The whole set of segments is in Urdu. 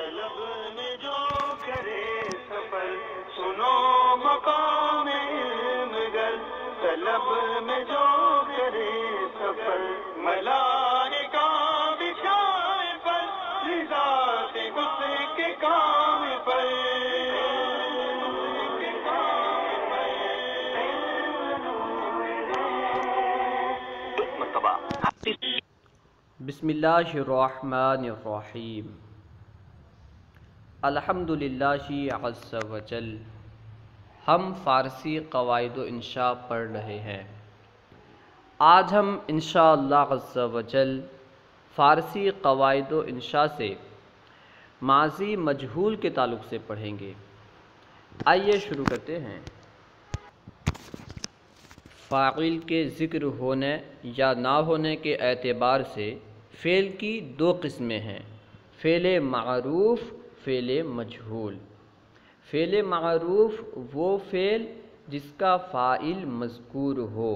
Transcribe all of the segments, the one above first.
طلب میں جو کرے سفر سنو مقام علم گر طلب میں جو کرے سفر ملائکہ بچھائے پر رضا سے اس کے کام پر بسم اللہ الرحمن الرحیم الحمدللہ عز و جل۔ ہم فارسی قواعد و انشاء پڑھ رہے ہیں۔ آج ہم انشاءاللہ عز و جل فارسی قواعد و انشاء سے ماضی مجہول کے تعلق سے پڑھیں گے۔ آئیے شروع کرتے ہیں۔ فاعل کے ذکر ہونے یا نہ ہونے کے اعتبار سے فعل کی دو قسمیں ہیں، فعل معروف، فعل مجہول۔ فعل معروف وہ فعل جس کا فاعل مذکور ہو،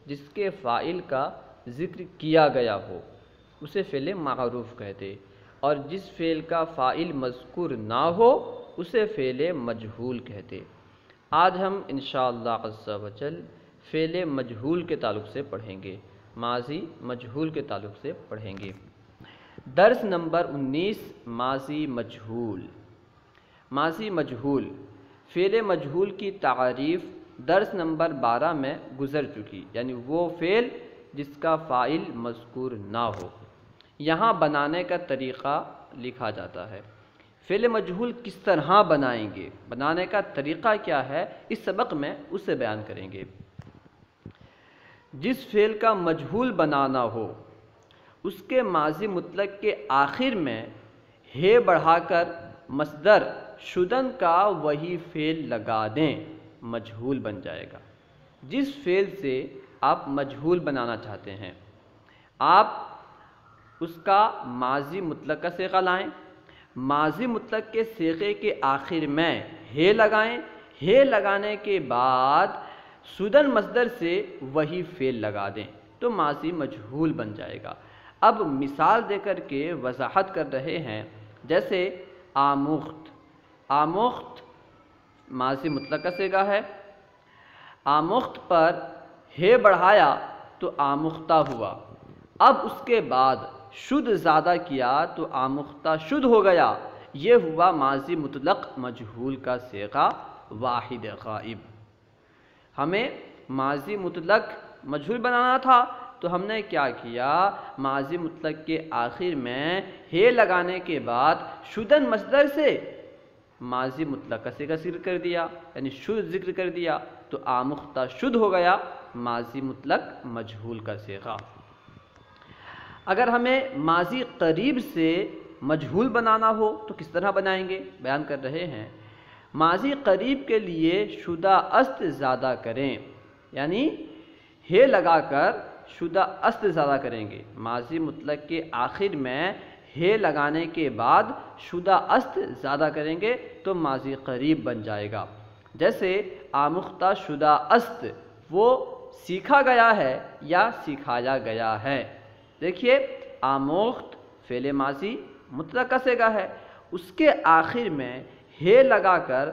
جس کے فاعل کا ذکر کیا گیا ہو، اسے فعل معروف کہتے، اور جس فعل کا فاعل مذکور نہ ہو اسے فعل مجہول کہتے۔ آج ہم انشاءاللہ عز و جل فعل مجہول کے تعلق سے پڑھیں گے، ماضی مجہول کے تعلق سے پڑھیں گے۔ درس نمبر 19 ماضی مجہول۔ ماضی مجہول فعل مجہول کی تعریف درس نمبر 12 میں گزر چکی، یعنی وہ فعل جس کا فاعل مذکور نہ ہو۔ یہاں بنانے کا طریقہ لکھا جاتا ہے۔ فعل مجہول کس طرح بنائیں گے، بنانے کا طریقہ کیا ہے، اس سبق میں اسے بیان کریں گے۔ جس فعل کا مجہول بنانا ہو اس کے ماضی مطلق کے آخر میں ہے بڑھا کر مصدر شدن کا وہی فعل لگا دیں، مجہول بن جائے گا۔ جس فعل سے آپ مجہول بنانا چاہتے ہیں، آپ اس کا ماضی مطلق کا صیغہ لائیں، ماضی مطلق کے صیغے کے آخر میں ہے لگائیں، ہے لگانے کے بعد شدن مصدر سے وہی فعل لگا دیں تو ماضی مجہول بن جائے گا۔ اب مثال دے کر کے وضاحت کر رہے ہیں، جیسے آموخت۔ آموخت ماضی مطلق کا صیغہ ہے، آموخت پر ہے بڑھایا تو آموختہ ہوا، اب اس کے بعد شد زیادہ کیا تو آموختہ شد ہو گیا، یہ ہوا ماضی مطلق مجہول کا صیغہ واحد غائب۔ ہمیں ماضی مطلق مجہول بنانا تھا تو ہم نے کیا کیا، ماضی مطلق کے آخر میں ہے لگانے کے بعد شدن مصدر سے ماضی مطلق کا صیغہ ذکر کر دیا، یعنی شد ذکر کر دیا تو آموختہ شد ہو گیا، ماضی مطلق مجہول کا صیغہ۔ اگر ہمیں ماضی قریب سے مجہول بنانا ہو تو کس طرح بنائیں گے، بیان کر رہے ہیں۔ ماضی قریب کے لیے شدہ است زیادہ کریں، یعنی ہے لگا کر شدہ است زیادہ کریں گے۔ ماضی مطلق کے آخر میں ہے لگانے کے بعد شدہ است زیادہ کریں گے تو ماضی قریب بن جائے گا۔ جیسے آموختہ شدہ است، وہ سیکھا گیا ہے یا سکھایا گیا ہے۔ دیکھیے آموخت فعل ماضی مطلق کا صیغہ ہے، اس کے آخر میں ہے لگا کر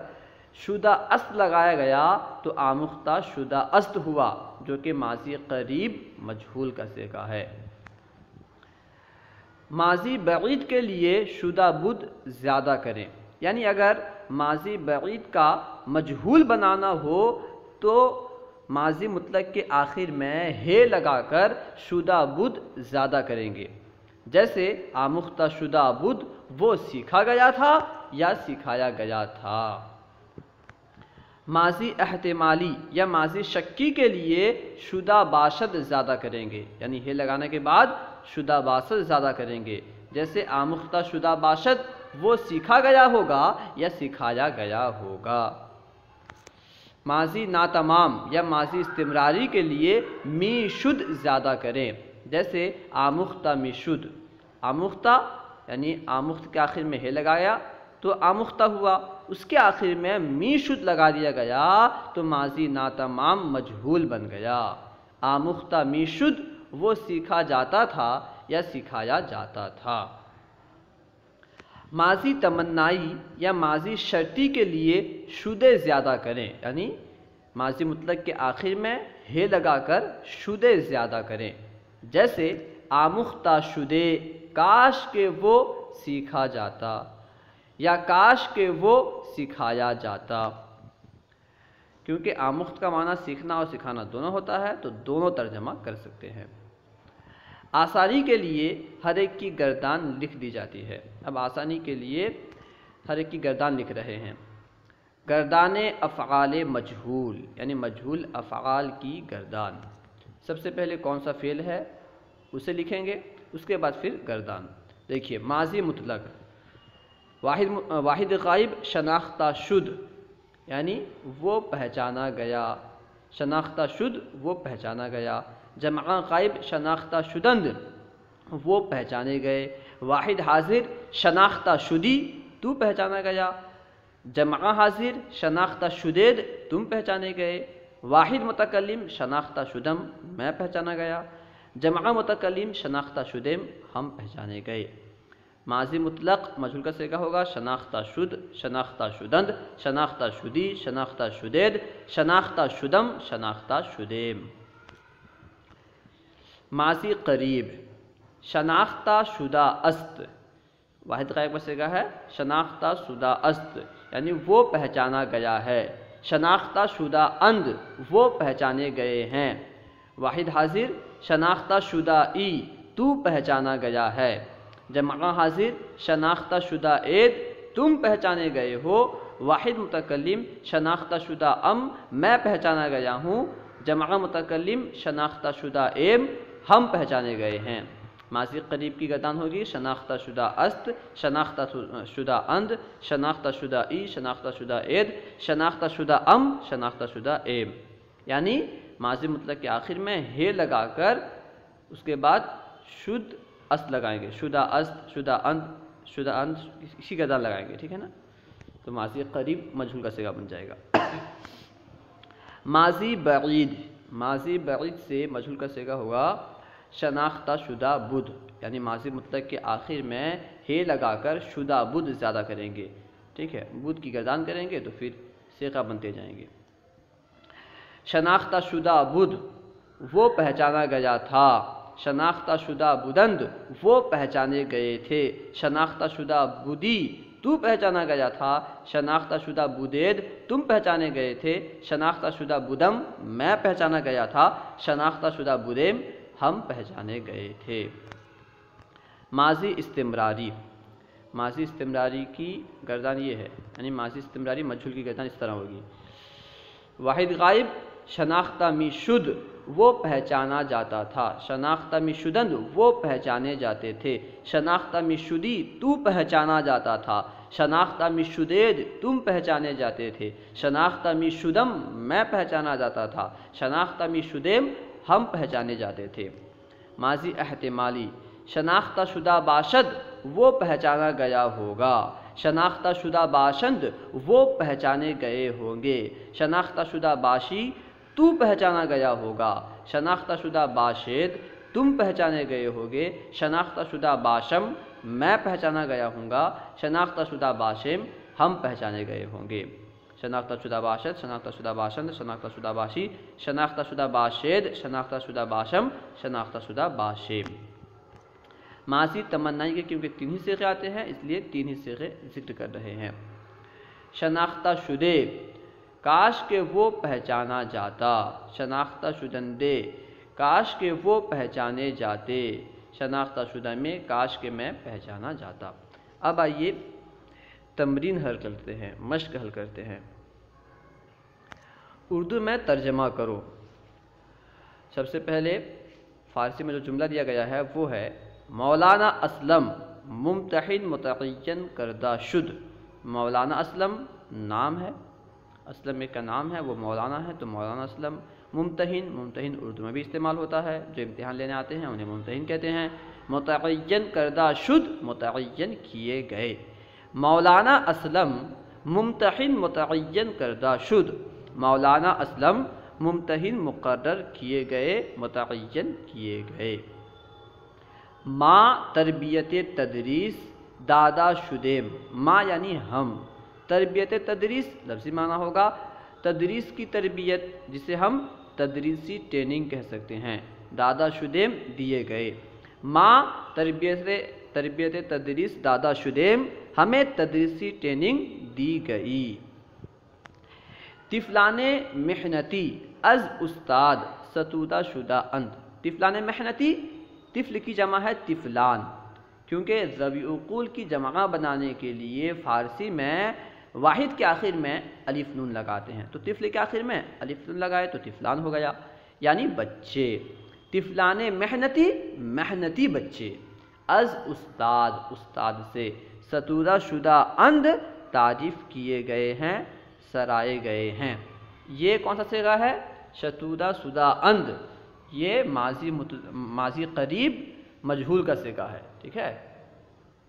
شدہ است لگایا گیا تو آموختہ شدہ است ہوا، جو کہ ماضی قریب مجہول کا صیغہ ہے۔ ماضی بعید کے لیے شدہ بد زیادہ کریں، یعنی اگر ماضی بعید کا مجہول بنانا ہو تو ماضی مطلق کے آخر میں ہے لگا کر شدہ بد زیادہ کریں گے۔ جیسے آموختہ شدہ بد، وہ سیکھا گیا تھا یا سکھایا گیا تھا۔ ماضی احتمالی یا ماضی شکی کے لیے شدہ باشد زیادہ کریں گے، یعنی ہے لگانے کے بعد شدہ باشد زیادہ کریں گے۔ جیسے آموختہ شدہ باشد، وہ سیکھا گیا ہوگا یا سکھایا گیا ہوگا۔ ماضی ناتمام یا ماضی استمراری کے لیے می شد زیادہ کریں، جیسے آموختہ می شد۔ آموختہ یعنی آموخت کے آخر میں ہے لگایا تو آموختہ ہوا، اس کے آخر میں می شد لگا دیا گیا تو ماضی ناتمام مجہول بن گیا۔ آموختہ می شد، وہ سیکھا جاتا تھا یا سکھایا جاتا تھا۔ ماضی تمنائی یا ماضی شرطی کے لیے شدے زیادہ کریں، یعنی ماضی مطلق کے آخر میں ہے لگا کر شدے زیادہ کریں، جیسے آموختہ شدے، کاش کہ وہ سیکھا جاتا یا کاش کہ وہ سکھایا جاتا۔ کیونکہ آموخت کا معنی سیکھنا اور سکھانا دونوں ہوتا ہے تو دونوں ترجمہ کر سکتے ہیں۔ آسانی کے لیے ہر ایک کی گردان لکھ دی جاتی ہے۔ اب آسانی کے لیے ہر ایک کی گردان لکھ رہے ہیں۔ گردان افعال مجہول، یعنی مجہول افعال کی گردان۔ سب سے پہلے کون سا فعل ہے اسے لکھیں گے، اس کے بعد پھر گردان۔ دیکھیے ماضی مطلق، واحد غائب شناختہ شد، یعنی وہ پہچانا گیا، شناختہ شد وہ پہچانا گیا۔ جمع غائب شناختہ شدند، وہ پہچانے گئے۔ واحد حاضر شناختہ شدی، تو پہچانا گیا۔ جمع حاضر شناختہ شدید، تم پہچانے گئے۔ واحد متکلم شناختہ شدم، میں پہچانا گیا۔ جمع متکلم شناختہ شدم، ہم پہچانے گئے۔ ماضی مطلق مجہول کا صیغہ ہوگا شناختہ شد، شناختہ شدند، شناختہ شدی، شناختہ شدید، شناختہ شدم، شناختہ شدیم۔ ماضی قریب شناختہ شدہ است، واحد غائب کا صیغہ ہے شناختہ شدہ است، یعنی وہ پہچانا گیا ہے۔ شناختہ شدہ اند، وہ پہچانے گئے ہیں۔ واحد حاضر شناختہ شدہ ای، تو پہچانا گیا ہے۔ جمع حاضر شناختہ شدہ اید، تم پہچانے گئے ہو۔ واحد متکلم شناختہ شدہ ام، میں پہچانا گیا ہوں۔ جمع متکلم شناختہ شدہ ایم، ہم پہچانے گئے ہیں۔ ماضی قریب کی گردان ہوگی شناختہ شدہ است، شناختہ شدہ اند، شناختہ شدہ ای، شناختہ شدہ اید، شناختہ شدہ ام، شناختہ شدہ ایم۔ یعنی ماضی مطلق کے آخر میں ہے لگا کر اس کے بعد شد است لگائیں گے، شدہ است، شدہ اند، اسی گردان لگائیں گے، ٹھیک ہے نا؟ تو ماضی قریب مجہول کا صیغہ بن جائے گا۔ ماضی بعید، ماضی بعید سے مجہول کا صیغہ ہوگا شناختہ شدہ بدھ، یعنی ماضی مطلق کے آخر میں ہے لگا کر شدہ بدھ زیادہ کریں گے، ٹھیک ہے؟ بدھ کی گردان کریں گے تو پھر صیغہ بنتے جائیں گے۔ شناختہ شدہ بدھ، وہ پہچانا گیا تھا۔ شناختہ شدہ بدند، وہ پہچانے گئے تھے۔ شناختہ شدہ بدی، تو پہچانا گیا تھا۔ شناختہ شدہ بدید، تم پہچانے گئے تھے۔ شناختہ شدہ بدم، میں پہچانا گیا تھا۔ شناختہ شدہ بدیم، ہم پہچانے گئے تھے۔ ماضی استمراری، ماضی استمراری کی گردان یہ ہے، یعنی ماضی استمراری مجہول کی گردان اس طرح ہوگی۔ واحد غائب شناختہ می شد، وہ پہچانا جاتا تھا۔ شناختہ می شدند، وہ پہچانے جاتے تھے۔ شناختہ می شدی، تو پہچانا جاتا تھا۔ شناختہ می شدید، تم پہچانے جاتے تھے۔ شناختہ می شدم، میں پہچانا جاتا تھا۔ شناختہ می شدیم، ہم پہچانے جاتے تھے۔ ماضی احتمالی شناختہ شدہ باشد، وہ پہچانا گیا ہوگا۔ شناختہ شدہ باشند، وہ پہچانے گئے ہوں گے۔ شناختہ شدہ باشی، تو پہچانا گیا ہوگا۔ شناختہ شدہ باشد، تم پہچانے گئے ہوگے۔ شناختہ شدہ باشم، میں پہچانا گیا ہوں گا۔ شناختہ شدہ باشم، ہم پہچانے گئے ہوں گے۔ شناختہ شدہ باشد، شناختہ شدہ باشند، شناختہ شدہ باشی، شناختہ شدہ باشد، شناختہ شدہ باشم، شناختہ شدہ باشم۔ ماضی تمنائی کے کیونکہ تین ہی صیغے آتے ہیں اس لیے تین ہی صیغے ذکر کر رہے ہیں۔ شناختہ شدے، کاش کہ وہ پہچانا جاتا۔ شناختہ شدندے، کاش کہ وہ پہچانے جاتے۔ شناختہ شدہ میں، کاش کہ میں پہچانا جاتا۔ اب آئیے تمرین حل کرتے ہیں، مشق حل کرتے ہیں۔ اردو میں ترجمہ کرو۔ سب سے پہلے فارسی میں جو جملہ دیا گیا ہے وہ ہے مولانا اسلم ممتحن متعین کردہ شد۔ مولانا اسلم نام ہے، اسلم ایک کا نام ہے، وہ مولانا ہے تو مولانا اسلم۔ ممتحن، ممتحن اردو میں بھی استعمال ہوتا ہے، جو امتحان لینے آتے ہیں انہیں ممتحن کہتے ہیں۔ متعین کردہ شد، متعین کیے گئے۔ مولانا اسلم ممتحن متعین کردہ شد، مولانا اسلم ممتحن مقرر کیے گئے، متعین کیے گئے۔ ما تربیت تدریس دادا شدیم، ما یعنی ہم، تربیت تدریس لفظی معنی ہوگا تدریس کی تربیت، جسے ہم تدریسی ٹریننگ کہہ سکتے ہیں، دادا شدیم دیے گئے، ما تربیت تدریس دادا شدیم، ہمیں تدریسی ٹریننگ دی گئی۔ طفلان محنتی از استاد ستودہ شدہ اند، طفلان محنتی، طفل کی جمع ہے طفلان، کیونکہ ذوی عقول کی جمع بنانے کے لیے فارسی میں واحد کے آخر میں الف نون لگاتے ہیں، تو طفل کے آخر میں الف نون لگائے تو طفلان ہو گیا، یعنی بچے۔ طفلان محنتی، محنتی بچے، از استاد، استاد سے، ستودہ شدہ اند، تعریف کیے گئے ہیں، سرائے گئے ہیں۔ یہ کون سا صیغہ ہے؟ ستودہ شدہ اند، یہ ماضی قریب مجہول کا صیغہ ہے، ٹھیک ہے،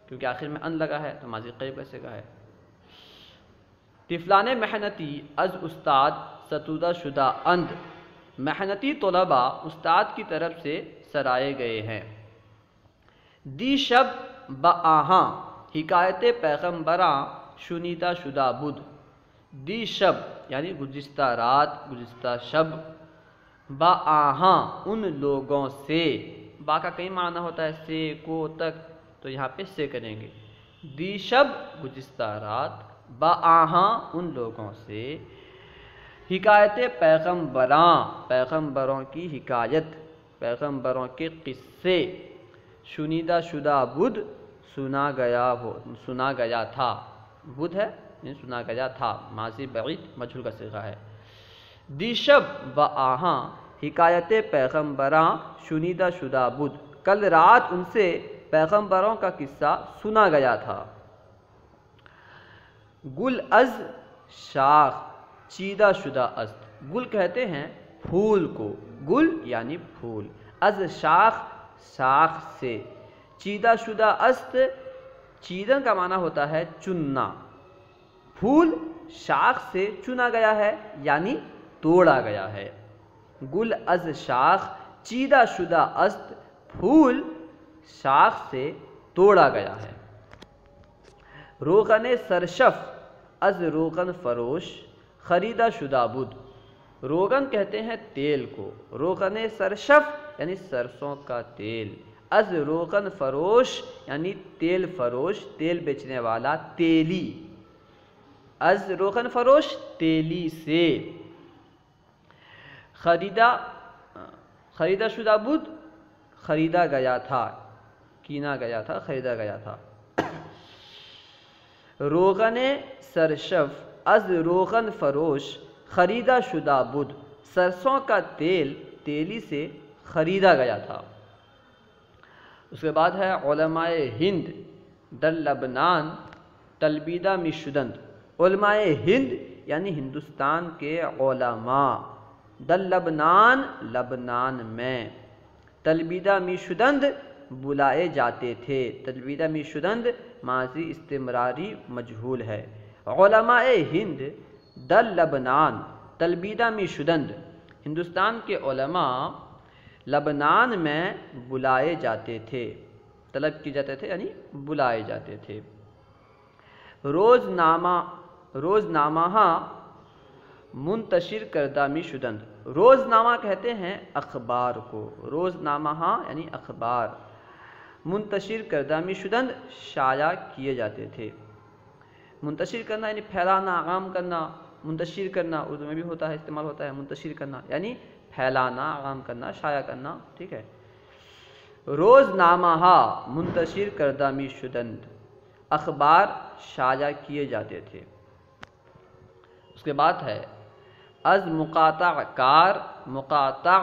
کیونکہ آخر میں ان لگا ہے تو ماضی قریب کا صیغہ ہے۔ طفلان محنتی از استاد ستودہ شدہ اند، محنتی طلباء استاد کی طرف سے سرائے گئے ہیں۔ دی شب بآہاں، حکایت پیغمبراں شنیدہ شدہ بدھ، دی شب یعنی گزشتہ رات، گزشتہ شب، بآہاں ان لوگوں سے، با کا کئی معنی ہوتا ہے، سے، کو، تک، تو یہاں پہ سے کریں گے، دی شب گزشتہ رات، بآہاں ان لوگوں سے، حکایت پیغمبراں، پیغمبروں کی حکایت، پیغمبروں کے قصے، شنیدہ شدہ بدھ، سنا گیا تھا، بدھ ہے یعنی سنا گیا تھا، ماضی بعید مجہول کا صیغہ ہے۔ دی شب بآہاں حکایت پیغمبراں شنیدہ شدہ بدھ، کل رات ان سے پیغمبروں کا قصہ سنا گیا تھا۔ گل از شاخ چیدہ شدہ است، گل کہتے ہیں پھول کو، گل یعنی پھول، از شاخ شاخ سے، چیدہ شدہ است، چیدن کا معنی ہوتا ہے چننا، پھول شاخ سے چنا گیا ہے یعنی توڑا گیا ہے۔ گل از شاخ چیدہ شدہ است، پھول شاخ سے توڑا گیا ہے۔ روغن سرشف از روغن فروش خریدہ شدہ بدھ، روغن کہتے ہیں تیل کو، روغن سرشف یعنی سرسوں کا تیل، از روغن فروش یعنی تیل فروش، تیل بیچنے والا، تیلی، از روغن فروش تیلی سے، خریدہ شدہ بدھ خریدا گیا تھا، کینا گیا تھا، خریدا گیا تھا۔ روغن سرشف از روغن فروش خریدا شدہ بدھ، سرسوں کا تیل تیلی سے خریدا گیا تھا۔ اس کے بعد ہے علماء ہند در لبنان تلبیدہ می شدند، علماء ہند یعنی ہندوستان کے علماء، در لبنان لبنان میں، تلبیدہ می شدند بلائے جاتے تھے، تلبیدہ می شدند ماضی استمراری مجہول ہے، علماء ہند در لبنان تلبیدہ می شدند، ہندوستان کے علماء لبنان میں بلائے جاتے تھے، طلب کی جاتے تھے یعنی بلائے جاتے تھے۔ روزنامہ منتشر کردہ می شدند، روزنامہ کہتے ہیں اخبار کو، روزنامہ یعنی اخبار، منتشر کردہ می شدند شائع کیے جاتے تھے، منتشر کرنا یعنی پھیلانا، عام کرنا، منتشر کرنا اردو میں بھی ہوتا ہے، استعمال ہوتا ہے منتشر کرنا یعنی پھیلانا، عام کرنا، شائع کرنا، ٹھیک ہے۔ روزنامہ منتشر کردہ می شدند، اخبار شائع کیے جاتے تھے۔ اس کے بعد ہے از مقاطع کار مقاطع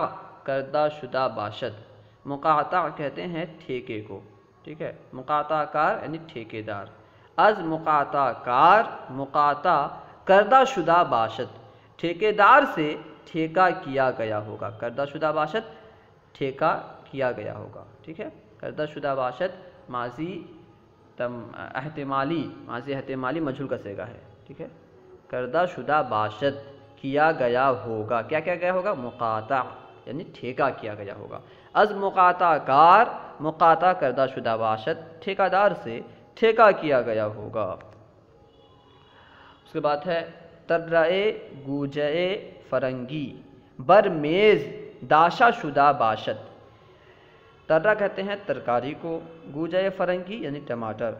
کردہ شدہ باشد، مقاطع کہتے ہیں ٹھیکے کو، ٹھیک ہے، مقاطع کار یعنی ٹھیکے دار، از مقاطع کار مقاطع کردہ شدہ باشد، ٹھیکے دار سے ٹھیکہ کیا گیا ہوگا، کردہ شدہ باشد ٹھیکہ کیا گیا ہوگا، ٹھیک ہے، کردہ شدہ باشد ماضی احتمالی مجہول کا صیغہ ہے، ٹھیک ہے، کردہ شدہ باشد کیا گیا ہوگا، کیا کیا گیا ہوگا؟ مقاطع یعنی ٹھیکہ کیا گیا ہوگا، از مقاطع کار مقاطع کردہ شدہ باشد، ٹھیکہ دار سے ٹھیکہ کیا گیا ہوگا۔ اس کے بعد ہے ترائے گوجے فرنگی بر میز داشا شدہ باشد۔ ترہ کہتے ہیں ترکاری کو، گوجے فرنگی یعنی ٹماٹر،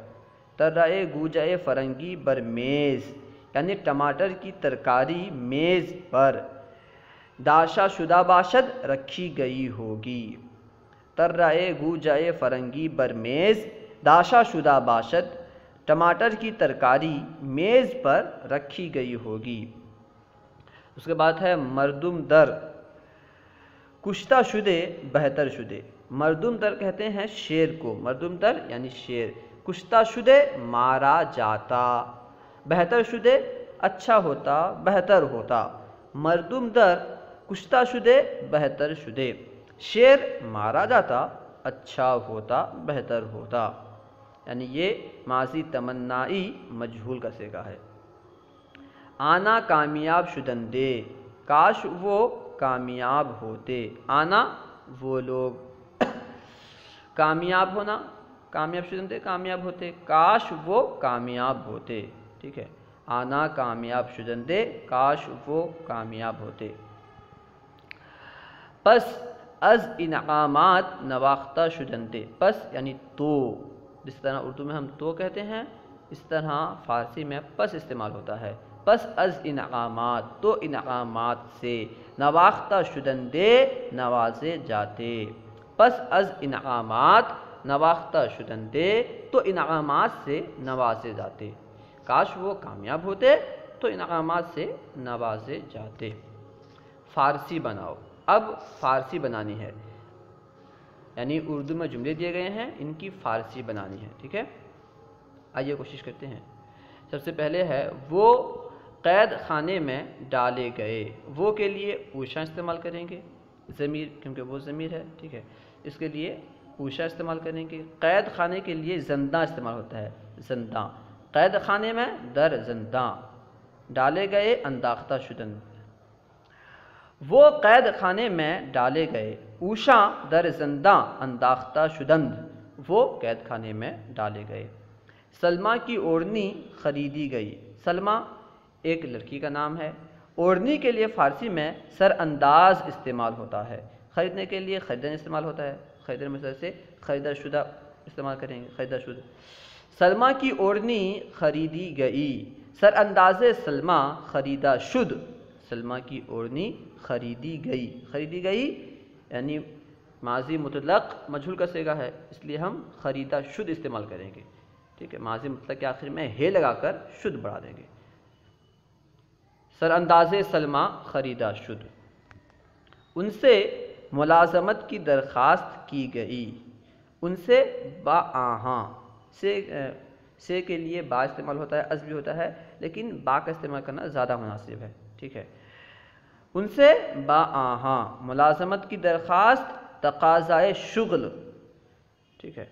ترائے گوجے فرنگی بر میز یعنی ٹماٹر کی ترکاری میز پر، داشا شدہ باشد رکھی گئی ہوگی۔ ترائے گوجے فرنگی بر میز داشا شدہ باشد، ٹماٹر کی ترکاری میز پر رکھی گئی ہوگی۔ اس کے بعد ہے مردم در کشتہ شدے بہتر شدے۔ مردم در کہتے ہیں شیر کو، مردم در یعنی شیر، کشتہ شدے مارا جاتا، بہتر شدے اچھا ہوتا بہتر ہوتا۔ مردم در کشتہ شدے بہتر شدے، شیر مارا جاتا اچھا ہوتا بہتر ہوتا، یعنی یہ ماضی تمنائی مجہول کا صیغہ ہے۔ آنا کامیاب شدندے، کاش وہ کامیاب ہوتے، آنا وہ لوگ، کامیاب ہونا، کامیاب شدندے کامیاب ہوتے، کاش وہ کامیاب ہوتے، ٹھیک ہے، آنا کامیاب شدندے کاش وہ کامیاب ہوتے۔ پس از انعامات نواختہ شدندے، پس یعنی تو، جس طرح اردو میں ہم تو کہتے ہیں اس طرح فارسی میں پس استعمال ہوتا ہے۔ پس از انعامات، تو انعامات سے، نواختہ شدندے نوازے جاتے، پس از انعامات نواختہ شدندے تو انعامات سے نوازے جاتے، کاش وہ کامیاب ہوتے تو انعامات سے نوازے جاتے۔ فارسی بناؤ، اب فارسی بنانی ہے، یعنی اردو میں جملے دیے گئے ہیں ان کی فارسی بنانی ہے، ٹھیک ہے، آئیے کوشش کرتے ہیں۔ سب سے پہلے ہے وہ قید خانے میں ڈالے گئے، وہ کے لیے اوشا استعمال کریں گے، ضمیر کیونکہ وہ ضمیر ہے، ٹھیک ہے، اس کے لیے اوشا استعمال کریں گے۔ قید خانے کے لیے زنداں استعمال ہوتا ہے، زنداں، قید خانے میں در زنداں، ڈالے گئے انداختہ شدند، وہ قید خانے میں ڈالے گئے، اوشا در زنداں انداختہ شدند، وہ قید خانے میں ڈالے گئے۔ سلمیٰ کی اوڑھنی خریدی گئی، سلمیٰ ایک لڑکی کا نام ہے، اوڑھنی کے لیے فارسی میں سر انداز استعمال ہوتا ہے، خریدنے کے لیے خریدن استعمال ہوتا ہے، خریدن مثال سے خریدا شدہ استعمال کریں گے، خریدا شدہ۔ سلمیٰ کی اوڑھنی خریدی گئی، سر انداز سلمیٰ خریدا شد، سلمیٰ کی اوڑھنی خریدی گئی، خریدی گئی یعنی ماضی مطلق مجہول کا صیغہ ہے، اس لیے ہم خریدا شد استعمال کریں گے، ٹھیک ہے، ماضی مطلق کے آخر میں ہے لگا کر شد بڑھا دیں گے۔ سر انداز سلمیٰ خریدا شد۔ ان سے ملازمت کی درخواست کی گئی، ان سے با آہاں، سے کے لیے با استعمال ہوتا ہے، از بھی ہوتا ہے، لیکن با کا استعمال کرنا زیادہ مناسب ہے، ٹھیک ہے۔ ان سے با آہاں ملازمت کی درخواست، تقاضائے شغل، ٹھیک ہے،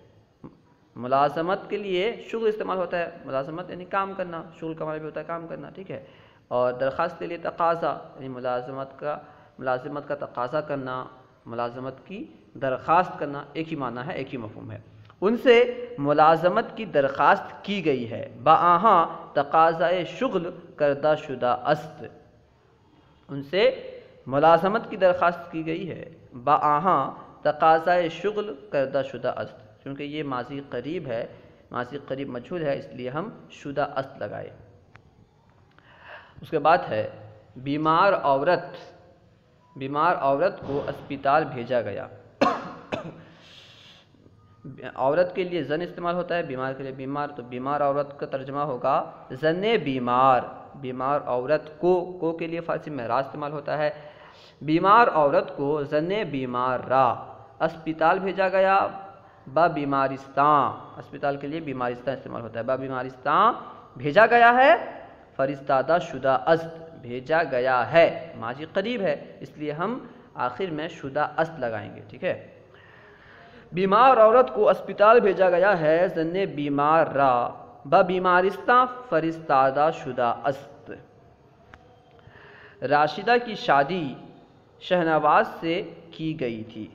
ملازمت کے لیے شغل استعمال ہوتا ہے، ملازمت یعنی کام کرنا، شغل کا معنی بھی ہوتا ہے کام کرنا، ٹھیک ہے، اور درخواست کے لیے تقاضا یعنی ملازمت کا تقاضا کرنا، ملازمت کی درخواست کرنا، ایک ہی معنی ہے، ایک ہی مفہوم ہے۔ ان سے ملازمت کی درخواست کی گئی ہے، بآہاں تقاضائے شغل کردہ شدہ است، ان سے ملازمت کی درخواست کی گئی ہے، بآہاں تقاضائے شغل کردہ شدہ است، کیونکہ یہ ماضی قریب ہے، ماضی قریب مجہول ہے، اس لیے ہم شدہ است لگائے۔ اس کے بعد ہے بیمار عورت، بیمار عورت کو اسپتال بھیجا گیا، عورت کے لیے زن استعمال ہوتا ہے، بیمار کے لیے بیمار، تو بیمار عورت کا ترجمہ ہوگا زن بیمار، بیمار عورت کو کے لیے فارسی میں را استعمال ہوتا ہے، بیمار عورت کو زن بیمار را اسپتال بھیجا گیا، با بیمارستان، اسپتال کے لیے بیمارستان استعمال ہوتا ہے، با بیمارستان بھیجا گیا ہے، فرستادہ شدہ است، بھیجا گیا ہے ماضی قریب ہے، اس لیے ہم آخر میں شدہ است لگائیں گے، ٹھیک ہے۔ بیمار عورت کو اسپتال بھیجا گیا ہے، زن بیمار را با بیمارستان فرستادہ شدہ است۔ راشدہ کی شادی شہنواز سے کی گئی تھی،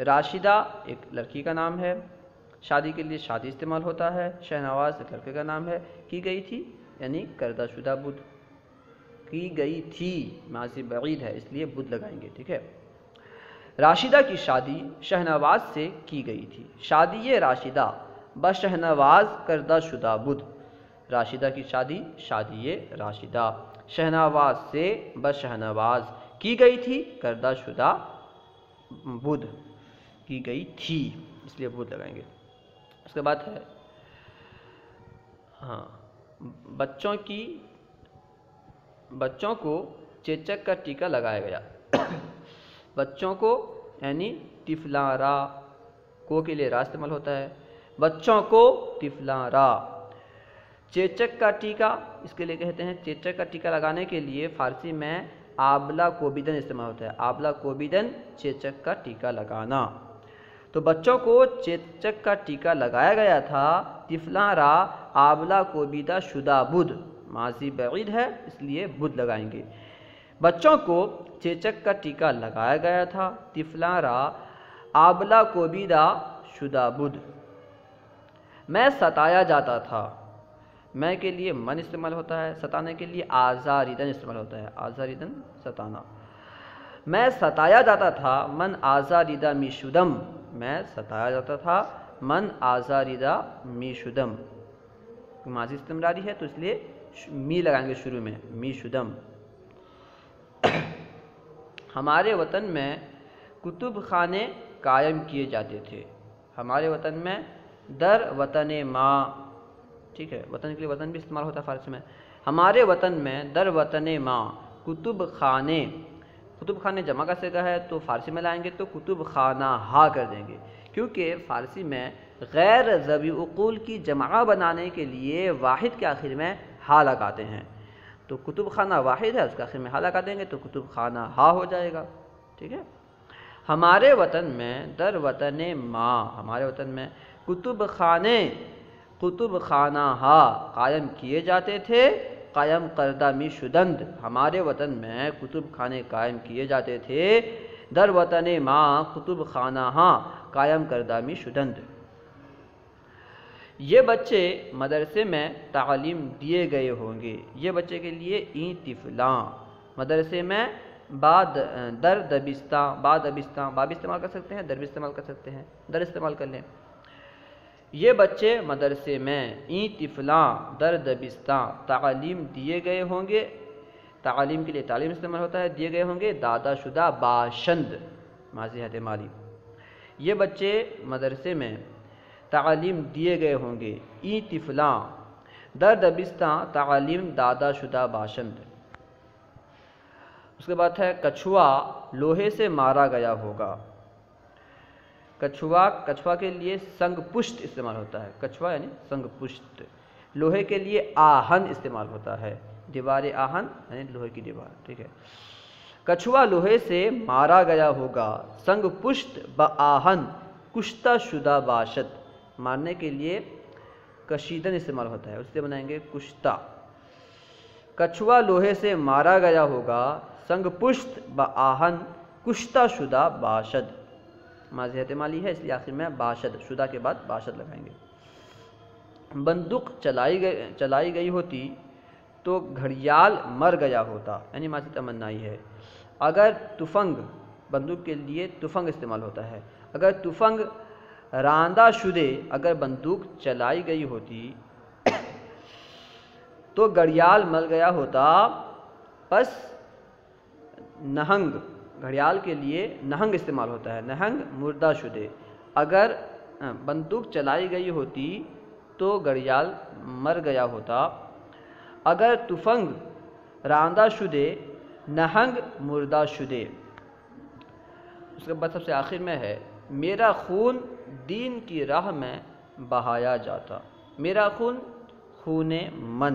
راشدہ ایک لڑکی کا نام ہے، شادی کے لیے شادی استعمال ہوتا ہے، شہنواز لڑکے کا نام ہے، کی گئی تھی یعنی کردہ شدہ بدھ، کی گئی تھی ماضی بعید ہے اس لیے بدھ لگائیں گے، ٹھیک ہے۔ راشدہ کی شادی شہنواز سے کی گئی تھی، شادی راشدہ بشہنواز کردہ شدہ بدھ، راشدہ کی شادی شادی راشدہ شہنواز سے بشہنواز کی گئی تھی کردہ شدہ بدھ، کی گئی تھی اس لیے بدھ لگائیں گے۔ اس کے بعد ہے بچوں کو چیچک کا ٹیکہ لگایا گیا۔ بچوں کو یعنی طفلاں را، کو کے لیے را استعمال ہوتا ہے، بچوں کو طفلاں را، چیچک کا ٹیکہ اس کے لیے کہتے ہیں، چیچک کا ٹیکہ لگانے کے لیے فارسی میں آبلا کوبیدن استعمال ہوتا ہے، آبلا کوبیدن چیچک کا ٹیکہ لگانا۔ تو بچوں کو چیچک کا ٹیکہ لگایا گیا تھا، طفلاں را آبلا کوبیدہ شدہ بدھ، ماضی بعید ہے اس لیے بدھ لگائیں گے۔ بچوں کو چیچک کا ٹیکہ لگایا گیا تھا، طفلاں را آبلا کوبیدہ شدہ بدھ۔ میں ستایا جاتا تھا، میں کے لیے من استعمال ہوتا ہے، ستانے کے لیے آزاریدن استعمال ہوتا ہے، آزاریدن ستانا۔ میں ستایا جاتا تھا، من آزاریدہ می شدم، میں ستایا جاتا تھا، من آزاریدہ می شدم، ماضی استمراری ہے تو اس لیے می لگائیں گے شروع میں، می شدم۔ ہمارے وطن میں کتب خانے قائم کیے جاتے تھے، ہمارے وطن میں در وطن ماں، ٹھیک ہے، وطن کے لیے وطن بھی استعمال ہوتا ہے فارسی میں۔ ہمارے وطن میں در وطن ماں کتب خانے، کتب خانے جمع کا صیغہ ہے تو فارسی میں لائیں گے تو کتب خانہ ہا کر دیں گے، کیونکہ فارسی میں غیر ذوی عقول کی جمع بنانے کے لیے واحد کے آخر میں ہا لگاتے ہیں، تو کتب خانہ واحد ہے اس کے آخر میں ہا لگا دیں گے تو کتب خانہ ہا ہو جائے گا، ٹھیک ہے۔ ہمارے وطن میں در وطن ماں، ہمارے وطن میں کتب خانے، کتب خانہ ہا قائم کیے جاتے تھے، قائم کردہ می شدند، ہمارے وطن میں کتب خانے قائم کیے جاتے تھے، در وطن ماں کتب خانہ ہا قائم کردہ می شدند۔ یہ بچے مدرسے میں تعلیم دیے گئے ہوں گے، یہ بچے کے لیے این طفلاں، مدرسے میں بعد در دبستاں، بعد دبستاں، باب استعمال کر سکتے ہیں، در بھی استعمال کر سکتے ہیں، در استعمال کر لیں۔ یہ بچے مدرسے میں این طفلاں در دبستاں تعلیم دیے گئے ہوں گے، تعلیم کے لیے تعلیم استعمال ہوتا ہے، دیے گئے ہوں گے دادا شدہ باشند، ماضی احتمالی۔ یہ بچے مدرسے میں تعلیم دیے گئے ہوں گے، این طفلاں در دبستاں تعلیم دادا شدہ باشند۔ اس کے بعد ہے کچھوا لوہے سے مارا گیا ہوگا، کچھوا، کچھوا کے لیے سنگ پشت استعمال ہوتا ہے، کچھوا یعنی سنگ پشت۔ لوہے کے لیے آہن استعمال ہوتا ہے، دیوار آہن یعنی لوہے کی دیوار، ٹھیک ہے۔ کچھوا لوہے سے مارا گیا ہوگا، سنگ پشت بآہن کشتہ شدہ باشد، مارنے کے لیے کشیدن استعمال ہوتا ہے، اس سے بنائیں گے کشتہ۔ کچھوا لوہے سے مارا گیا ہوگا، سنگ پشت بآہن کشتہ شدہ باشد، ماضی احتمالی ہے اس لیے آخر میں باشد، شدہ کے بعد باشد لگائیں گے۔ بندوق چلائی گئی ہوتی تو گھڑیال مر گیا ہوتا، یعنی ماضی تمنائی ہے۔ اگر تفنگ، بندوق کے لیے تفنگ استعمال ہوتا ہے، اگر تفنگ راندہ شدے، اگر بندوق چلائی گئی ہوتی تو گھڑیال مر گیا ہوتا، پس نہنگ، گھڑیال کے لیے نہنگ استعمال ہوتا ہے، نہنگ مردہ شدے، اگر بندوق چلائی گئی ہوتی تو گھڑیال مر گیا ہوتا، اگر تفنگ راندہ شدے، نہنگ مردہ شدے۔ اس کے بعد سب سے آخر میں ہے میرا خون دین کی راہ میں بہایا جاتا، میرا خون، خون من،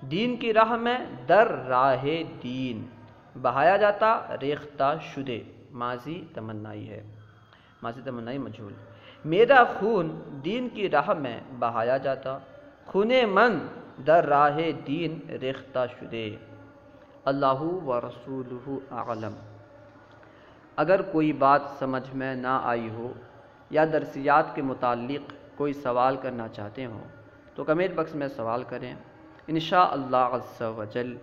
دین کی راہ میں در راہ دین، بہایا جاتا ریختہ شدے، ماضی تمنائی ہے، ماضی تمنائی مجہول۔ میرا خون دین کی راہ میں بہایا جاتا، خون من در راہ دین ریختہ شدے۔ اللہ و رسولہ اعلم۔ اگر کوئی بات سمجھ میں نہ آئی ہو یا درسیات کے متعلق کوئی سوال کرنا چاہتے ہوں تو کمنٹ باکس میں سوال کریں، انشاءاللہ عز و جل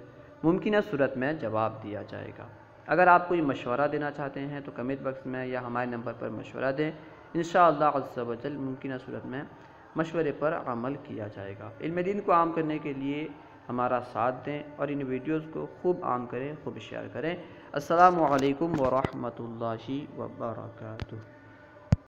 ممکنہ صورت میں جواب دیا جائے گا۔ اگر آپ کوئی مشورہ دینا چاہتے ہیں تو کمنٹ باکس میں یا ہمارے نمبر پر مشورہ دیں، انشاءاللہ عز و جل ممکنہ صورت میں مشورے پر عمل کیا جائے گا۔ علم دین کو عام کرنے کے لیے ہمارا ساتھ دیں اور ان ویڈیوز کو خوب عام کریں، خوب شیئر کریں۔ السلام علیکم ورحمۃ اللہ وبرکاتہ۔